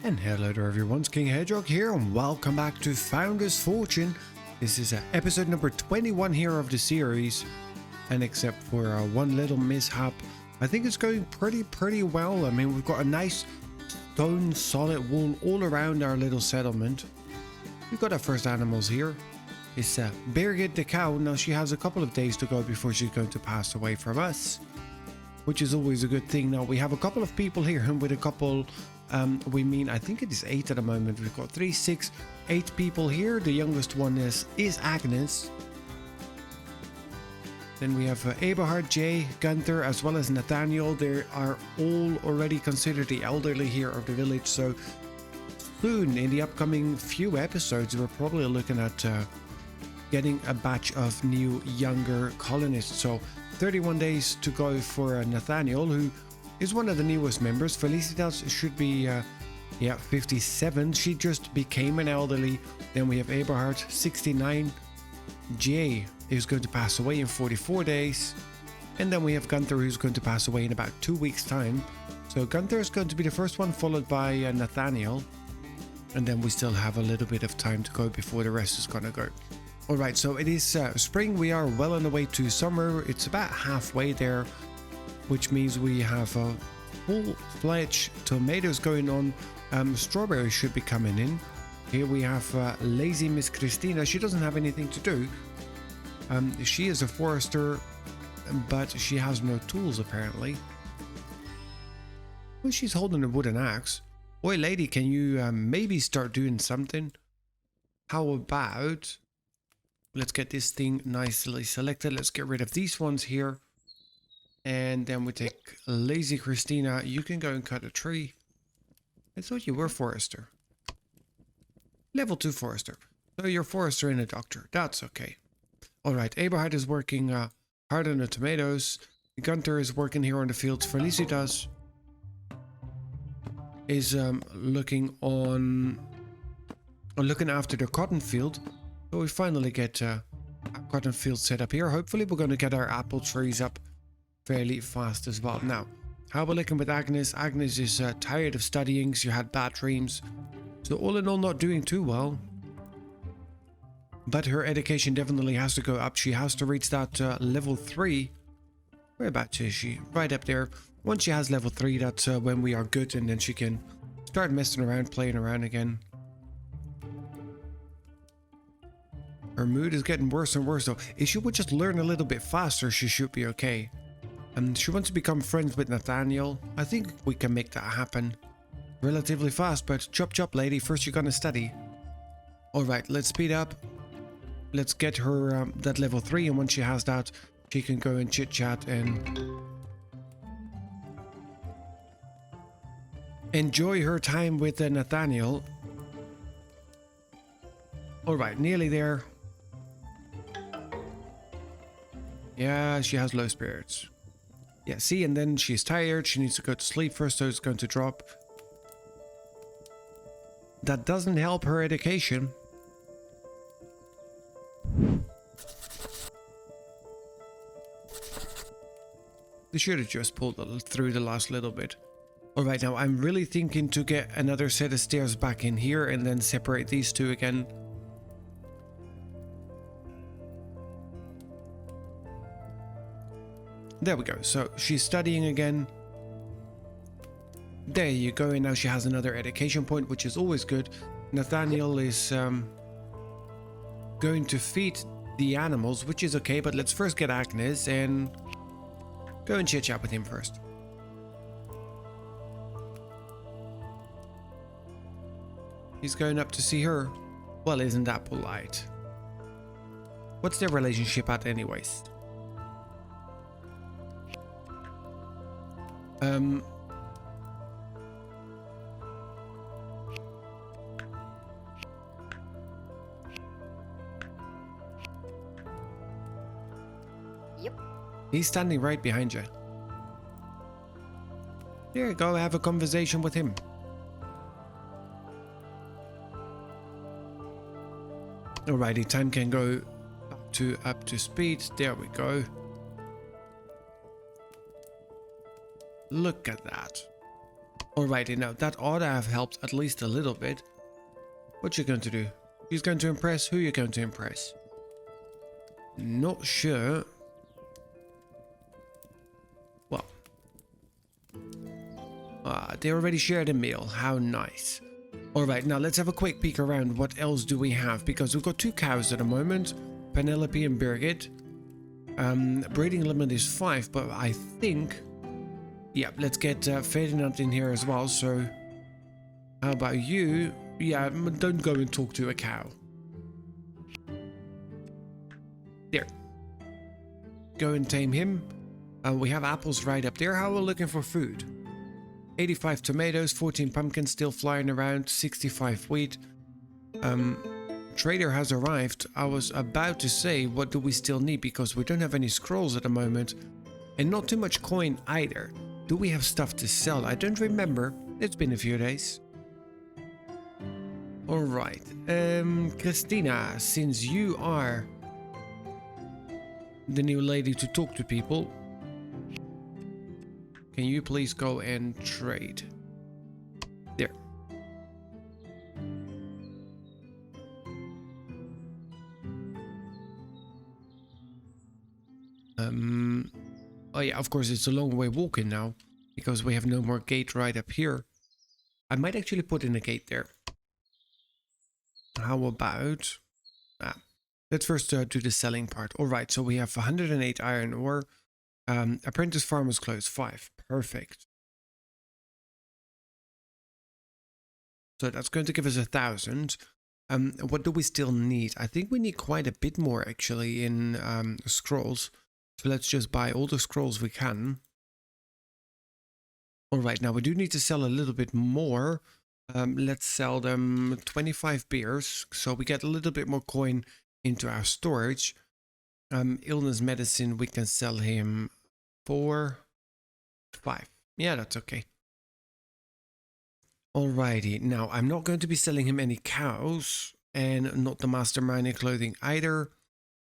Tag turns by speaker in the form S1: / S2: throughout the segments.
S1: And hello there everyone, it's King Hedgehog here and welcome back to Founder's Fortune. This is episode number 21 here of the series, and except for one little mishap, I think it's going pretty well. I mean, we've got a nice stone solid wall all around our little settlement. We've got our first animals here. It's Birgit the cow. Now she has a couple of days to go before she's going to pass away from us, which is always a good thing. Now we have a couple of people here, and with a couple I think it is 8 at the moment. We've got 3, 6, 8 people here. The youngest one is Agnes. Then we have Eberhard, Jay, Gunther, as well as Nathaniel. They are all already considered the elderly here of the village. So soon, in the upcoming few episodes, we're probably looking at getting a batch of new, younger colonists. So 31 days to go for Nathaniel, who is one of the newest members. Felicitas should be 57. She just became an elderly. Then we have Eberhard, 69. Jay is going to pass away in 44 days. And then we have Gunther, who's going to pass away in about 2 weeks time. So Gunther is going to be the first one, followed by Nathaniel. And then we still have a little bit of time to go before the rest is going to go. Alright, so it is spring. We are well on the way to summer. It's about halfway there, which means we have full-fledged tomatoes going on. Strawberries should be coming in. Here we have lazy Miss Christina. She doesn't have anything to do. She is a forester, but she has no tools apparently. Well, she's holding a wooden axe. Boy, lady, can you maybe start doing something? How about... let's get this thing nicely selected. Let's get rid of these ones here. And then we take lazy Christina. You can go and cut a tree. I thought you were forester. Level 2 forester. So you're forester and a doctor. That's okay. Alright, Eberhard is working hard on the tomatoes. Gunther is working here on the fields. Felicitas is looking after the cotton field. So we finally get a cotton field set up here. Hopefully we're going to get our apple trees up fairly fast as well. Now, how we're looking with Agnes. Agnes is tired of studying. She had bad dreams. So all in all, not doing too well. But her education definitely has to go up. She has to reach that level 3. Whereabouts is she? Right up there. Once she has level 3, that's when we are good. And then she can start messing around, playing around again. Her mood is getting worse and worse though. If she would just learn a little bit faster, she should be okay. And she wants to become friends with Nathaniel. I think we can make that happen relatively fast, but chop lady, first you're gonna study. Alright, let's speed up. Let's get her that level 3, and once she has that, she can go and chit chat and enjoy her time with Nathaniel. Alright, nearly there. Yeah, she has low spirits. Yeah, see, and then she's tired. She needs to go to sleep first, so it's going to drop. That doesn't help her education. They should have just pulled through the last little bit. Alright, now I'm really thinking to get another set of stairs back in here and then separate these two again. There we go. So she's studying again. There you go. And now she has another education point, which is always good. Nathaniel is going to feed the animals, which is okay. But let's first get Agnes and go and chit chat with him first. He's going up to see her. Well, isn't that polite? What's their relationship at anyways?
S2: Yep.
S1: He's standing right behind you. There, go have a conversation with him. Alrighty, time can go up to speed. There we go. Look at that. Alrighty, now that ought to have helped at least a little bit. What you going to do? Who's going to impress? Who you going to impress? Not sure. Well. They already shared a meal. How nice. Alright, now let's have a quick peek around. What else do we have? Because we've got 2 cows at the moment. Penelope and Birgit. Breeding limit is 5, but I think... Yeah, let's get Ferdinand in here as well. So, how about you? Yeah, don't go and talk to a cow. There. Go and tame him. We have apples right up there. How are we looking for food? 85 tomatoes, 14 pumpkins still flying around, 65 wheat. Trader has arrived. I was about to say, what do we still need? Because we don't have any scrolls at the moment. And not too much coin either. Do we have stuff to sell? I don't remember. It's been a few days. Alright. Christina, since you are the new lady to talk to people, can you please go and trade? There. Oh yeah, of course it's a long way walking now, because we have no more gate right up here. I might actually put in a gate there. How about... let's first do the selling part. Alright, so we have 108 iron ore. Apprentice farmers close 5. Perfect. So that's going to give us 1,000. What do we still need? I think we need quite a bit more actually in scrolls. So let's just buy all the scrolls we can. Alright, now we do need to sell a little bit more. Let's sell them 25 beers. So we get a little bit more coin into our storage. Illness medicine, we can sell him 4, 5. Yeah, that's okay. Alrighty, now I'm not going to be selling him any cows and not the mastermind clothing either.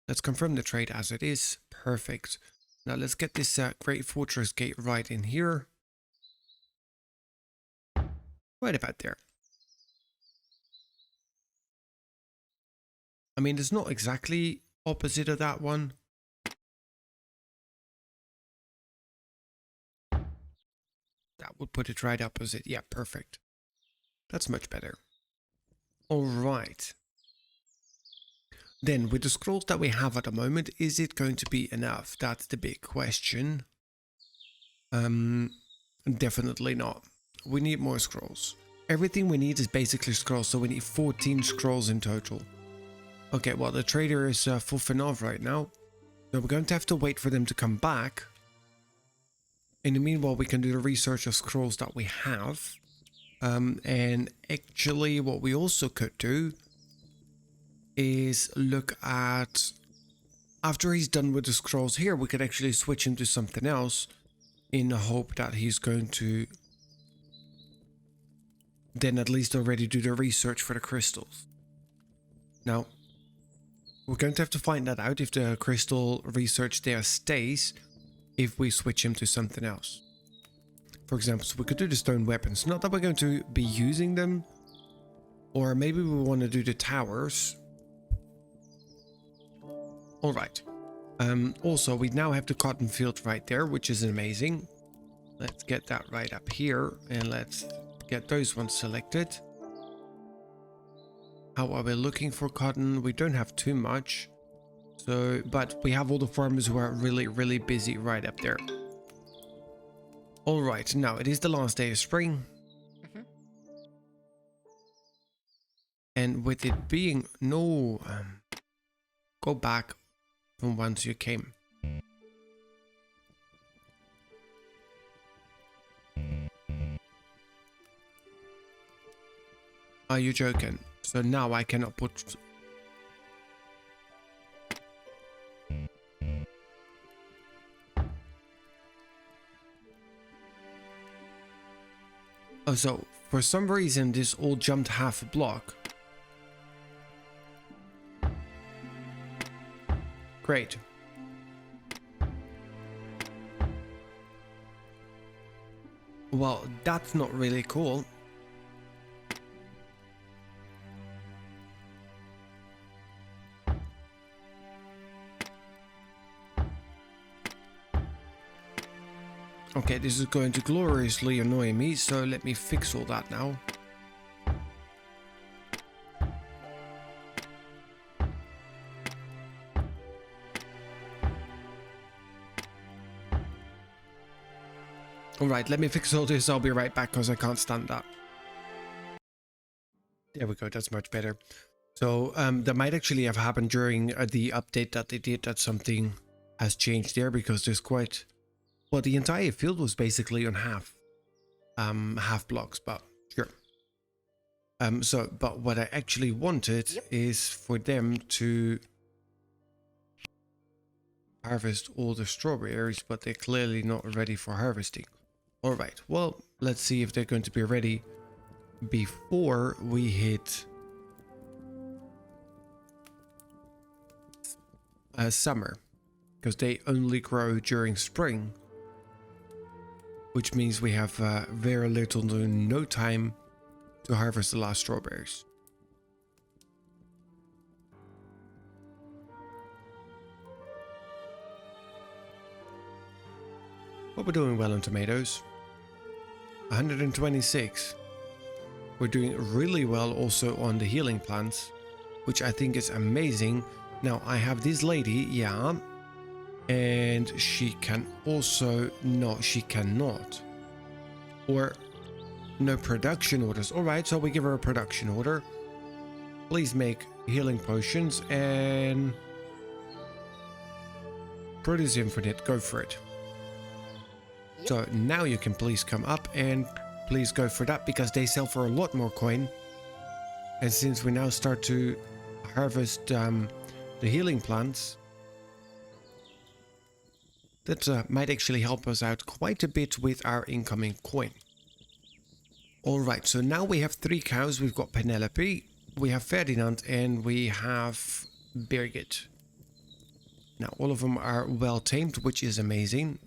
S1: Let's confirm the trade as it is. Perfect. Now let's get this Great Fortress gate right in here. Right about there. I mean, it's not exactly opposite of that one. That would put it right opposite. Yeah, perfect. That's much better. Alright. Then, with the scrolls that we have at the moment, is it going to be enough? That's the big question. Definitely not. We need more scrolls. Everything we need is basically scrolls, so we need 14 scrolls in total. Okay, well, the trader is full off right now. So we're going to have to wait for them to come back. In the meanwhile, we can do the research of scrolls that we have. And actually, what we also could do is look at, after he's done with the scrolls here, we could actually switch him to something else in the hope that he's going to then at least already do the research for the crystals. Now, we're going to have to find that out if the crystal research there stays, if we switch him to something else. For example, so we could do the stone weapons. Not that we're going to be using them, or maybe we want to do the towers. Alright. Also, we now have the cotton field right there, which is amazing. Let's get that right up here, and let's get those ones selected. How are we looking for cotton? We don't have too much. So, but we have all the farmers who are really busy right up there. Alright, now it is the last day of spring. And with it being... No, go back from whence you came. Are you joking? So now I cannot put... Oh, so for some reason this all jumped half a block. Great. Well, that's not really cool. Okay, this is going to gloriously annoy me, so let me fix all that now. Alright, let me fix all this. I'll be right back because I can't stand that. There we go, that's much better. So that might actually have happened during the update that they did, that something has changed there, because there's quite... Well, the entire field was basically on half blocks, but sure. But what I actually wanted is for them to harvest all the strawberries, but they're clearly not ready for harvesting. All right, well, let's see if they're going to be ready before we hit summer, because they only grow during spring, which means we have very little to no time to harvest the last strawberries. But we're doing well on tomatoes. 126. We're doing really well also on the healing plants, which I think is amazing. Now I have this lady, yeah, and she can also... No, she cannot. Or no production orders. Alright, so we give her a production order. Please make healing potions and produce infinite. Go for it. So now you can please come up and please go for that, because they sell for a lot more coin. And since we now start to harvest the healing plants, that might actually help us out quite a bit with our incoming coin. Alright, so now we have 3 cows. We've got Penelope, we have Ferdinand, and we have Birgit. Now all of them are well tamed, which is amazing.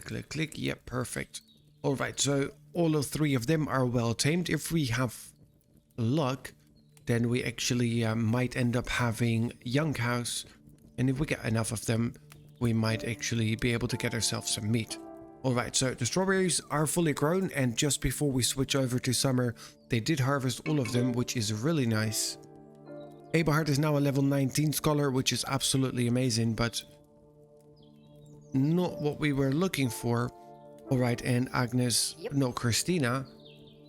S1: Click, click, yep, perfect. Alright, so all of 3 of them are well tamed. If we have luck, then we actually might end up having young cows. And if we get enough of them, we might actually be able to get ourselves some meat. Alright, so the strawberries are fully grown, and just before we switch over to summer, they did harvest all of them, which is really nice. Eberhard is now a level 19 scholar, which is absolutely amazing, but not what we were looking for. Alright, and Agnes, no, Christina.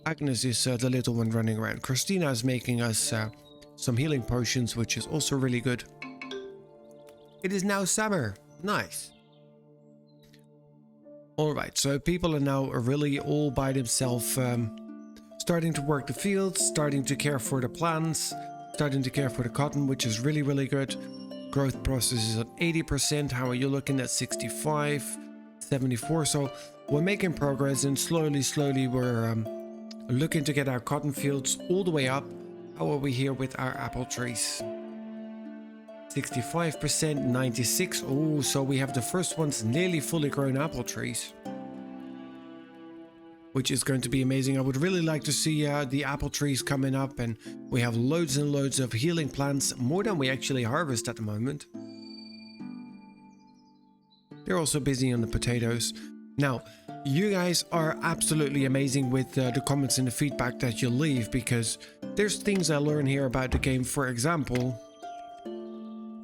S1: Agnes is the little one running around. Christina is making us some healing potions, which is also really good. It is now summer. Nice. Alright, so people are now really all by themselves, starting to work the fields, starting to care for the plants, starting to care for the cotton, which is really, really good. Growth process is at 80%. How are you looking at 65, 74? So we're making progress, and slowly we're looking to get our cotton fields all the way up. How are we here with our apple trees? 65%, 96. Oh, so we have the first ones nearly fully grown apple trees, which is going to be amazing. I would really like to see the apple trees coming up, and we have loads and loads of healing plants, more than we actually harvest at the moment. They're also busy on the potatoes. Now, you guys are absolutely amazing with the comments and the feedback that you leave, because there's things I learn here about the game. For example,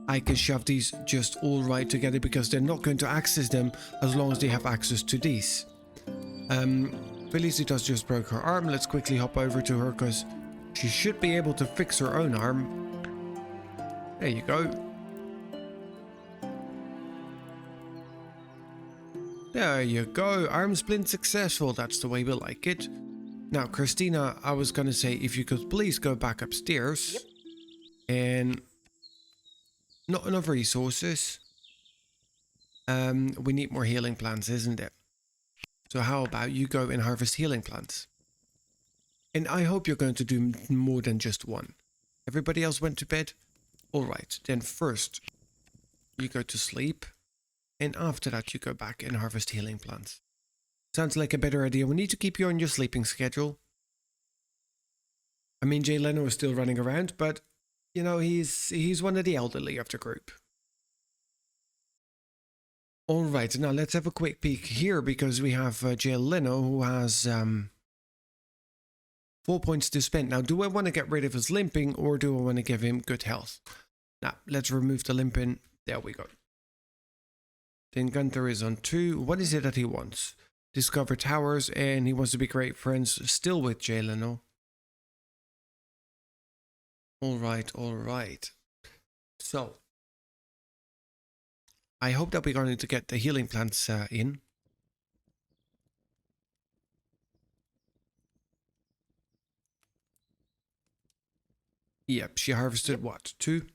S1: I can shove these just all right together, because they're not going to access them as long as they have access to these. Felicitas just broke her arm. Let's quickly hop over to her, because she should be able to fix her own arm. There you go. There you go. Arm splint successful. That's the way we like it. Now, Christina, I was going to say, if you could please go back upstairs.
S2: Yep.
S1: And not enough resources. We need more healing plants, isn't it? So how about you go and harvest healing plants? And I hope you're going to do more than just one. Everybody else went to bed? Alright, then first you go to sleep. And after that, you go back and harvest healing plants. Sounds like a better idea. We need to keep you on your sleeping schedule. I mean, Jay Leno is still running around, but, you know, he's one of the elderly of the group. All right, now let's have a quick peek here because we have Jay Leno who has 4 points to spend. Now, do I want to get rid of his limping or do I want to give him good health? Now, let's remove the limping. There we go. Then Gunther is on 2. What is it that he wants? Discover towers, and he wants to be great friends still with Jay Leno. All right. So, I hope that we're going to get the healing plants in. Yep, she harvested what? 2?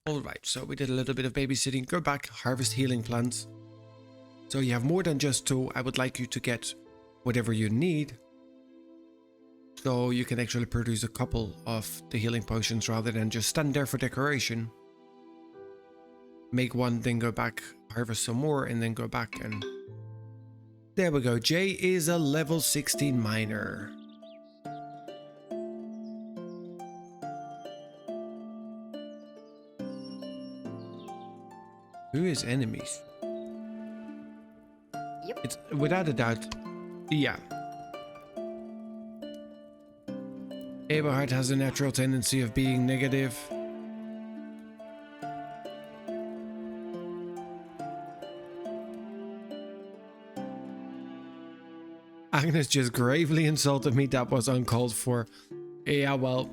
S1: Alright, so we did a little bit of babysitting. Go back, harvest healing plants. So you have more than just 2. I would like you to get whatever you need. So you can actually produce a couple of the healing potions rather than just stand there for decoration. Make 1, then go back, harvest some more, and then go back and... There we go. Jay is a level 16 miner. Who is enemies?
S2: Yep.
S1: It's without a doubt. Yeah. Eberhard has a natural tendency of being negative. Agnes just gravely insulted me. That was uncalled for. Yeah, well,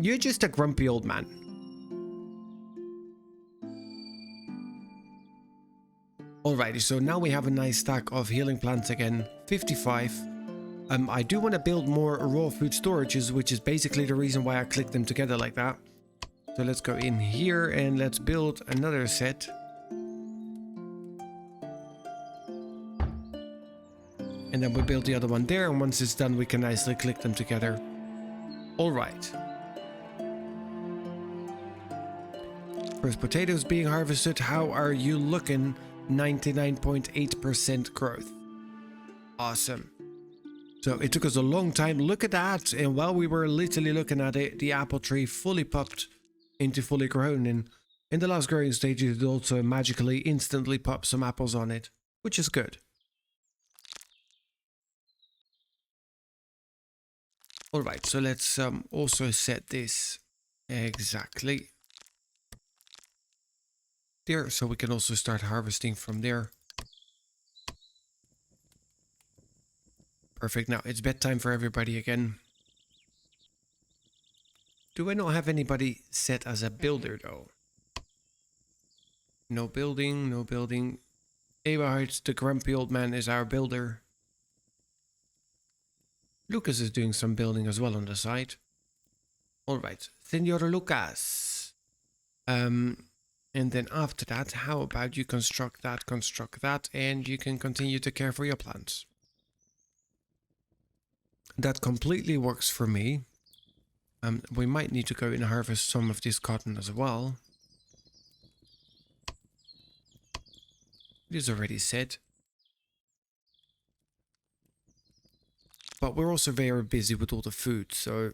S1: you're just a grumpy old man. Alrighty, so now we have a nice stack of healing plants again. 55. I do want to build more raw food storages, which is basically the reason why I clicked them together like that. So let's go in here and let's build another set. And then we'll build the other one there, and once it's done we can nicely click them together. Alright. First potatoes being harvested. How are you looking? 99.8% growth. Awesome. So it took us a long time. Look at that. And while we were literally looking at it, the apple tree fully popped into fully grown. And in the last growing stage, it also magically instantly popped some apples on it, which is good. Alright, so let's also set this exactly there, so we can also start harvesting from there. Perfect. Now it's bedtime for everybody again. Do I not have anybody set as a builder though? No building, no building. Eberhard, the grumpy old man, is our builder. Lucas is doing some building as well on the side. Alright, Senor Lucas. And then after that, how about you construct that, and you can continue to care for your plants. That completely works for me. We might need to go and harvest some of this cotton as well. It is already set. But we're also very busy with all the food, so...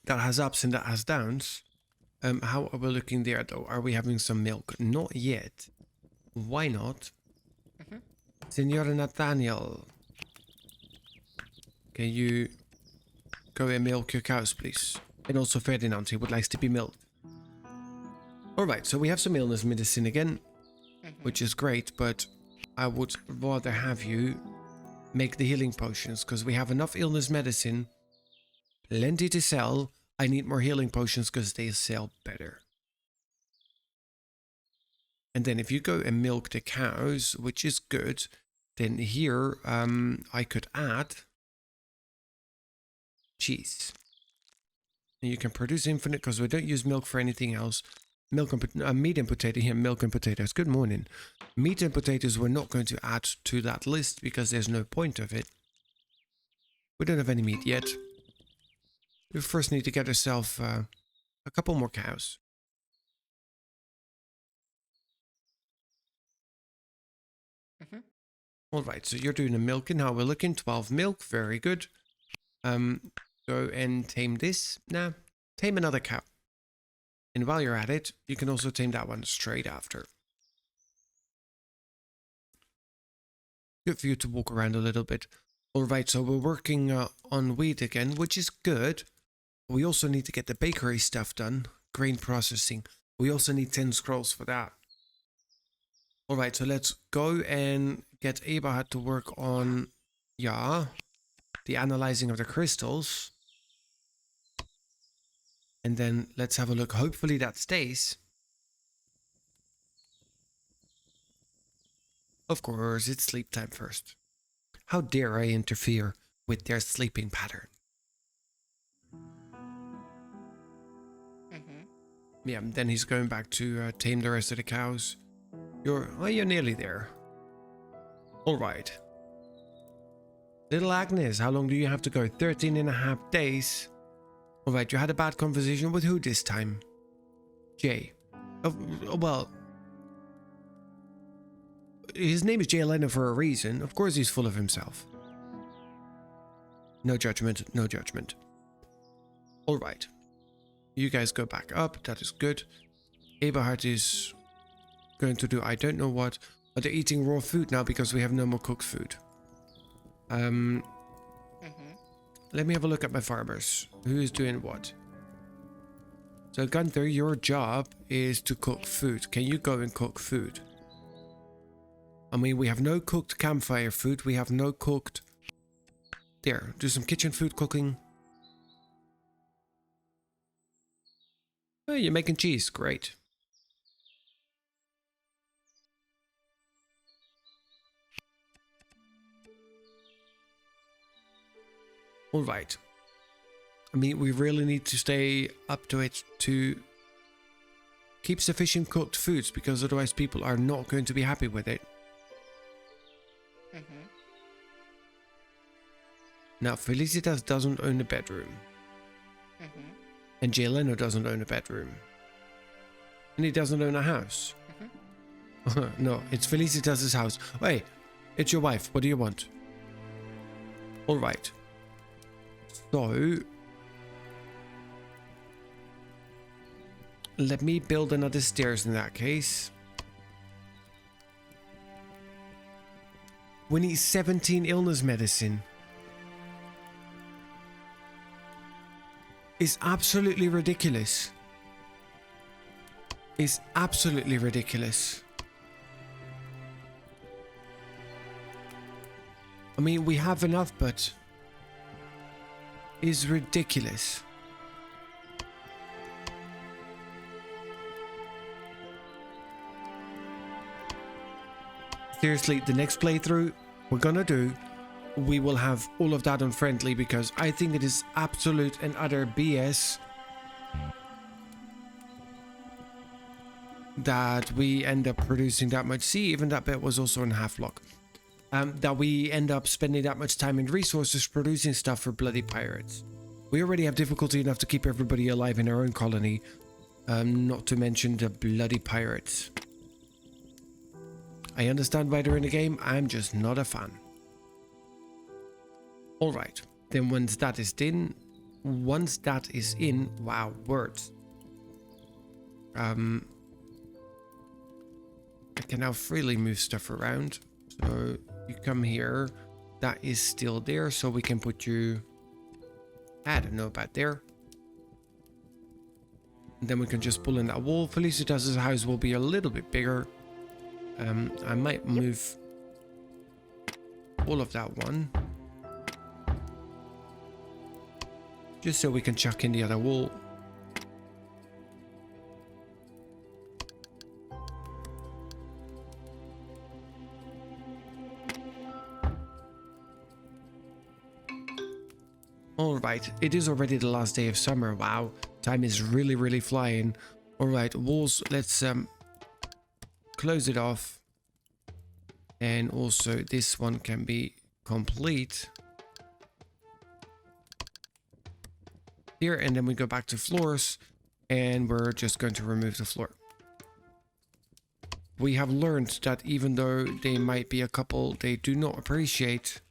S1: that has ups and that has downs. How are we looking there though? Are we having some milk? Not yet. Why not? Senor Nathaniel. Can you go and milk your cows, please? And also Ferdinand, he would like to be milked. Alright, so we have some illness medicine again, which is great, but I would rather have you make the healing potions, because we have enough illness medicine, plenty to sell. I need more healing potions because they sell better. And then if you go and milk the cows, which is good, then here I could add cheese. And you can produce infinite because we don't use milk for anything else. meat and potato here. Milk and potatoes. Good morning. Meat and potatoes we're not going to add to that list because there's no point of it. We don't have any meat yet. We first need to get ourselves a couple more cows. All right, so you're doing the milking. Now we're looking 12 milk. Very good. Go and tame this. Now, tame another cow. And while you're at it, you can also tame that one straight after. Good for you to walk around a little bit. All right, so we're working on wheat again, which is good. We also need to get the bakery stuff done. Grain processing. We also need 10 scrolls for that. All right, so let's go and get Eberhard to work on, the analyzing of the crystals. And then let's have a look. Hopefully that stays. Of course, it's sleep time first. How dare I interfere with their sleeping pattern? Yeah, then he's going back to tame the rest of the cows. You're nearly there. All right. Little Agnes, how long do you have to go? 13.5 days. All right, you had a bad conversation with who this time? Jay. Well, his name is Jay Leno for a reason. Of course he's full of himself. No judgment, no judgment. All right. You guys go back up. That is good. Eberhard is going to do I don't know what. But they're eating raw food now because we have no more cooked food. Let me have a look at my farmers. Who is doing what? So Gunther, your job is to cook food. Can you go and cook food? I mean, we have no cooked campfire food. We have no cooked... There, do some kitchen food cooking. Oh, you're making cheese. Great. All right. I mean, we really need to stay up to it to keep sufficient cooked foods because otherwise people are not going to be happy with it. Now, Felicitas doesn't own a bedroom. And Jay Leno doesn't own a bedroom. And he doesn't own a house. No, it's Felicitas' house. Hey, it's your wife. What do you want? All right. So, let me build another stairs in that case. We need 17 illness medicine. It's absolutely ridiculous. It's absolutely ridiculous. I mean, we have enough, but it's ridiculous. Seriously, the next playthrough we're gonna do, we will have all of that on friendly because I think it is absolute and utter BS that we end up producing that much. See, even that bit was also in half lock. That we end up spending that much time and resources producing stuff for bloody pirates. We already have difficulty enough to keep everybody alive in our own colony, not to mention the bloody pirates. I understand why they're in the game, I'm just not a fan. Alright, then once that is in, wow, words. I can now freely move stuff around. So you come here, that is still there, so we can put you, I don't know about there. And then we can just pull in that wall. Felicitas' house will be a little bit bigger. I might move all of that one. Just so we can chuck in the other wall. Alright, it is already the last day of summer. Wow, time is really, really flying. All right, walls. Let's close it off. And also this one can be complete. Here, and then we go back to floors, and we're just going to remove the floor. We have learned that even though they might be a couple, they do not appreciate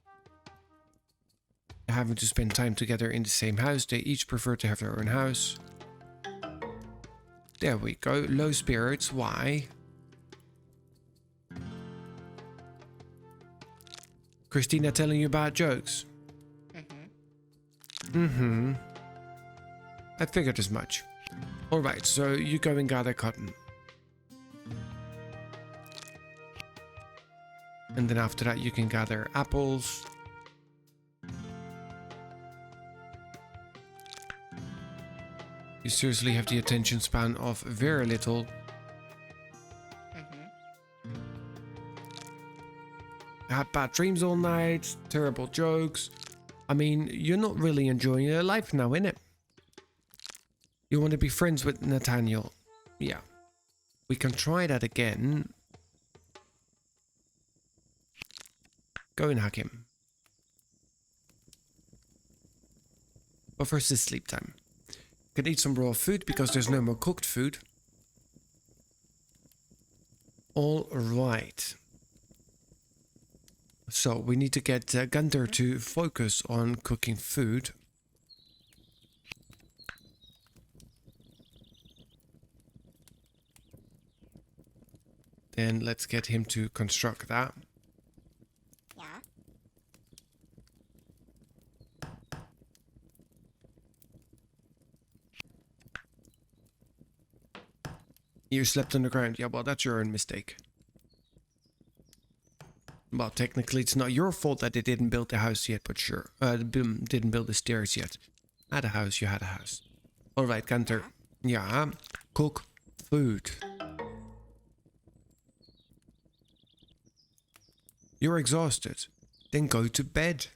S1: having to spend time together in the same house. They each prefer to have their own house. There we go. Low spirits. Why? Christina telling you bad jokes? I figured as much. Alright, so you go and gather cotton. And then after that you can gather apples. You seriously have the attention span of very little. I had bad dreams all night, terrible jokes. I mean, you're not really enjoying your life now, innit? You want to be friends with Nathaniel. Yeah. We can try that again. Go and hug him. But first it's sleep time. Can eat some raw food because there's no more cooked food. All right. So we need to get Gunther to focus on cooking food. Then let's get him to construct that.
S2: Yeah.
S1: You slept on the ground. Yeah, well, that's your own mistake. Well, technically, it's not your fault that they didn't build the house yet, but sure. Didn't build the stairs yet. Had a house, you had a house. All right, Gunther. Yeah, cook food. You're exhausted. Then go to bed.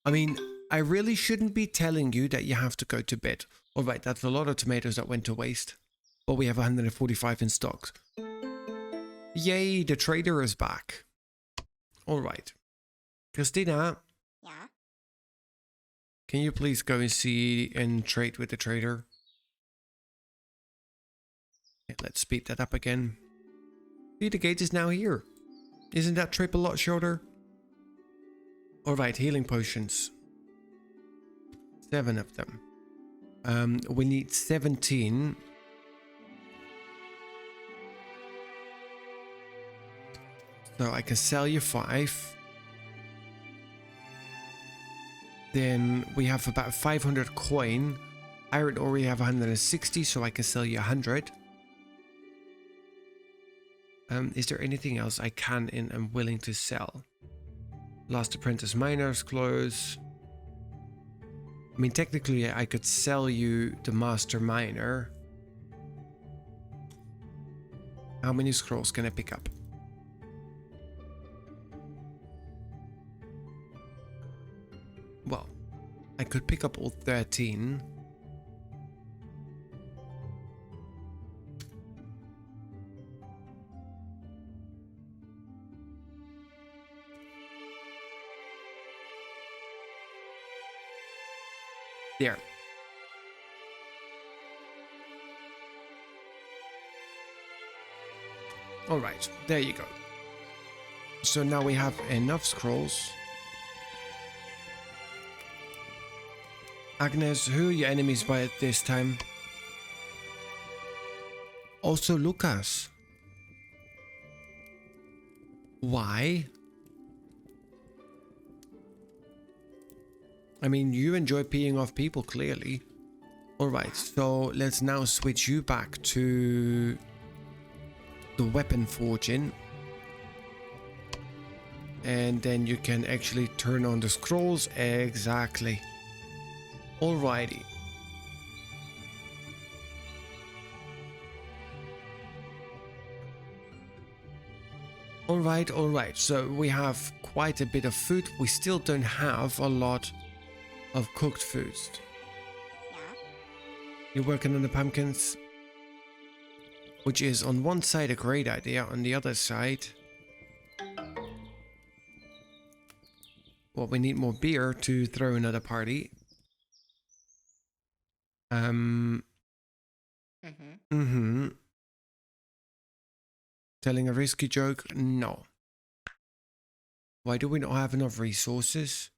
S1: I mean, I really shouldn't be telling you that you have to go to bed. All right, that's a lot of tomatoes that went to waste. But we have 145 in stock. Yay, the trader is back. All right. Christina.
S2: Yeah.
S1: Can you please go and see and trade with the trader? Okay, let's speed that up again. See, the gate is now here. Isn't that trip a lot shorter? Alright, healing potions. 7 of them. We need 17. So I can sell you 5. Then we have about 500 coin. Iron ore we have 160, so I can sell you 100. Is there anything else I can and am willing to sell? Last apprentice miner's clothes. I mean, technically I could sell you the master miner. How many scrolls can I pick up? Well, I could pick up all 13. There. All right, there you go. So now we have enough scrolls. Agnes, who are your enemies by at this time? Also Lucas. Why? I mean, you enjoy peeing off people, clearly. Alright, so let's now switch you back to the weapon forging. And then you can actually turn on the scrolls. Exactly. Alrighty. Alright. So we have quite a bit of food. We still don't have a lot of cooked foods.
S2: Yeah.
S1: You're working on the pumpkins, which is on one side a great idea, on the other side, well, we need more beer to throw another party.
S2: Mm-hmm.
S1: Mm-hmm. Telling a risky joke? No. Why do we not have enough resources?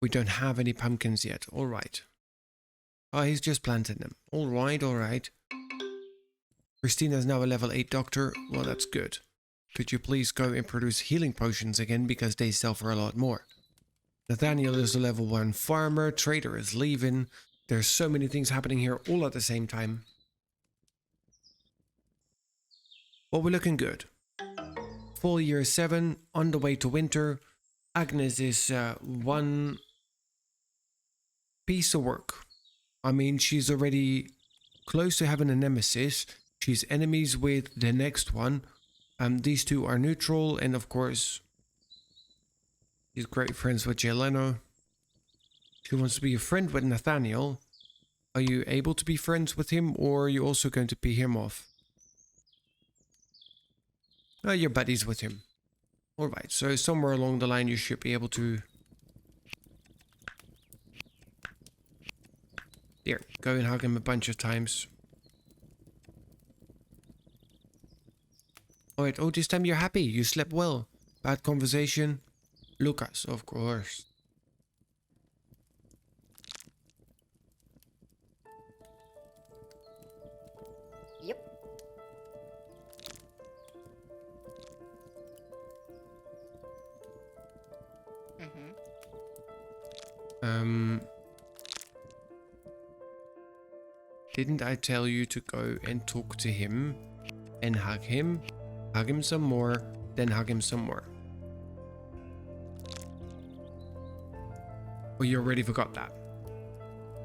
S1: We don't have any pumpkins yet. All right. Oh, he's just planted them. All right, all right. Christina's now a level 8 doctor. Well, that's good. Could you please go and produce healing potions again, because they sell for a lot more. Nathaniel is a level 1 farmer. Trader is leaving. There's so many things happening here all at the same time. Well, we're looking good. Full year 7, on the way to winter. Agnes is one piece of work. I mean, she's already close to having a nemesis. She's enemies with the next one. These two are neutral, and of course, she's great friends with Jeleno. She wants to be a friend with Nathaniel. Are you able to be friends with him, or are you also going to pee him off? Oh, you're buddies with him. Alright, so somewhere along the line you should be able to... There, go and hug him a bunch of times. Alright, oh, this time you're happy. You slept well. Bad conversation. Lucas, of course.
S2: Yep. Mm-hmm.
S1: Didn't I tell you to go and talk to him and hug him some more, then hug him some more? Well, you already forgot that.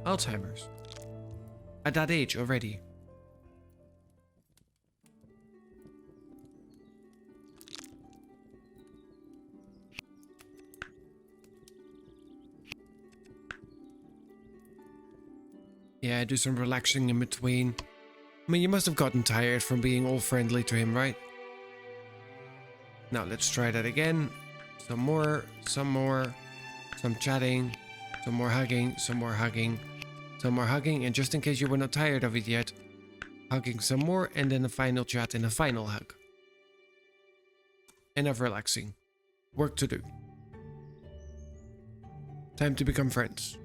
S1: Alzheimer's. At that age already. Yeah, do some relaxing in between. I mean, you must have gotten tired from being all friendly to him, right? Now let's try that again. Some more, some chatting, some more hugging, some more hugging, some more hugging, and just in case you were not tired of it yet, hugging some more, and then a final chat and a final hug. Enough relaxing. Work to do. Time to become friends.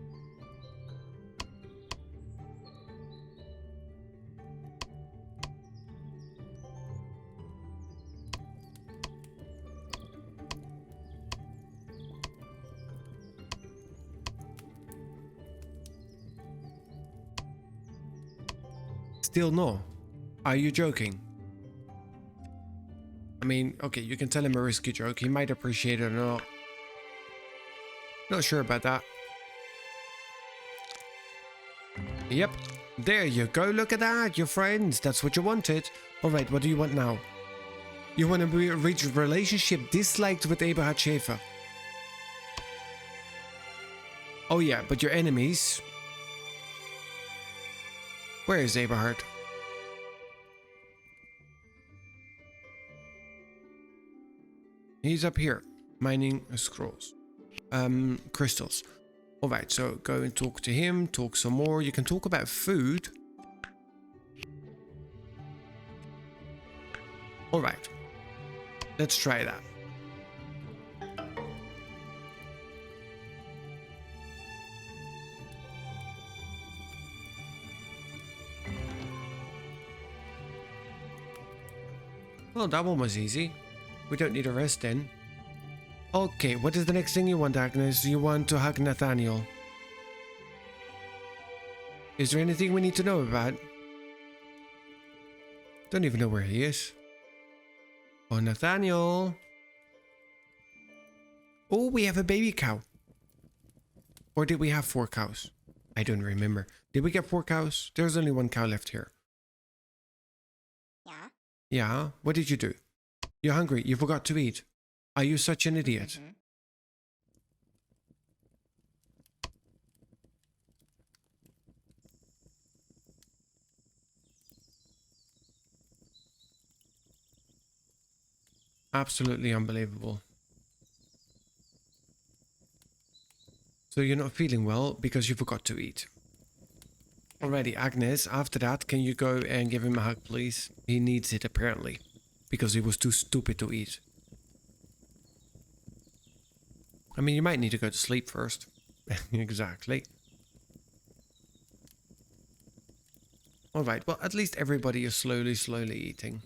S1: Still no. Are you joking? I mean, okay, you can tell him a risky joke. He might appreciate it or not. Not sure about that. Yep. There you go. Look at that. You're friends. That's what you wanted. Alright, what do you want now? You want to reach a relationship disliked with Eberhard Schäfer. Oh yeah, but your enemies... Where is Eberhard? He's up here, mining scrolls. Crystals. Alright, so go and talk to him, talk some more. You can talk about food. Alright. Let's try that. Well, that one was easy. We don't need a rest then. Okay, what is the next thing you want, Agnes? You want to hug Nathaniel. Is there anything we need to know about? Don't even know where he is. Oh, Nathaniel. Oh, we have a baby cow. Or did we have 4 cows? I don't remember. Did we get 4 cows? There's only 1 cow left here.
S2: Yeah.
S1: Yeah, what did you do? You're hungry. You forgot to eat. Are you such an idiot?
S2: Mm-hmm.
S1: Absolutely unbelievable. So you're not feeling well because you forgot to eat. Alrighty, Agnes, after that, can you go and give him a hug, please? He needs it, apparently, because he was too stupid to eat. I mean, you might need to go to sleep first. Exactly. Alright, well, at least everybody is slowly eating.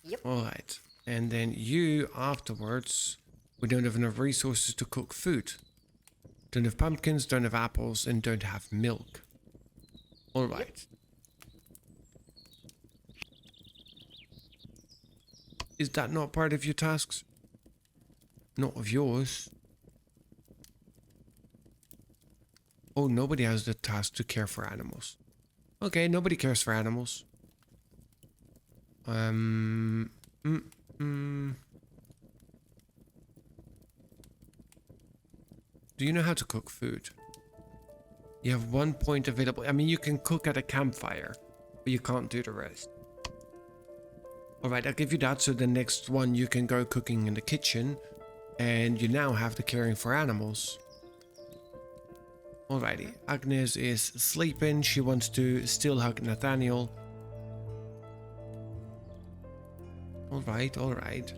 S2: Yep.
S1: Alright, and then you, afterwards, we don't have enough resources to cook food. Don't have pumpkins, don't have apples, and don't have milk. Alright. Is that not part of your tasks? Not of yours. Oh, nobody has the task to care for animals. Okay, nobody cares for animals. Do you know how to cook food? You have 1 point available. I mean, you can cook at a campfire, but you can't do the rest. Alright, I'll give you that. So the next one you can go cooking in the kitchen. And you now have the caring for animals. Alrighty, Agnes is sleeping. She wants to still hug Nathaniel. Alright.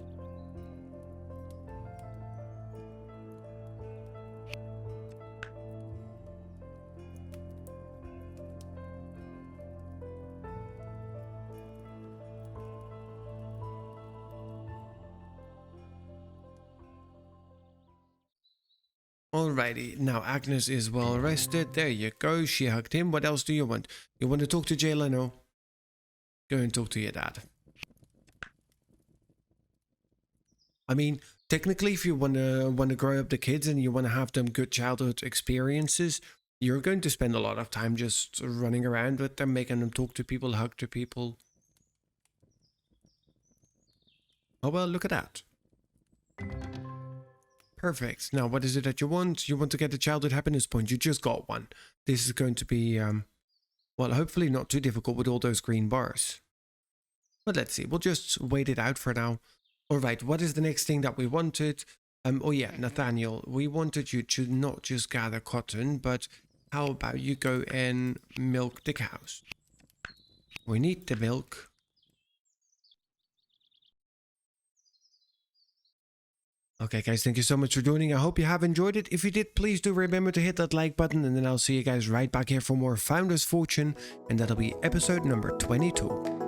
S1: Alrighty, now Agnes is well rested. There you go. She hugged him. What else do you want? You want to talk to Jay Leno? Go and talk to your dad. I mean, technically, if you want to grow up the kids and you want to have them good childhood experiences, you're going to spend a lot of time just running around with them, making them talk to people, hug to people. Oh well, look at that. Perfect. Now, what is it that you want? You want to get the childhood happiness point. You just got one. This is going to be, well, hopefully not too difficult with all those green bars. But let's see. We'll just wait it out for now. All right. What is the next thing that we wanted? Oh yeah, Nathaniel. We wanted you to not just gather cotton, but how about you go and milk the cows? We need the milk. Okay, guys, thank you so much for joining. I hope you have enjoyed it. If you did, please do remember to hit that like button, and then I'll see you guys right back here for more Founders Fortune, and that'll be episode number 22.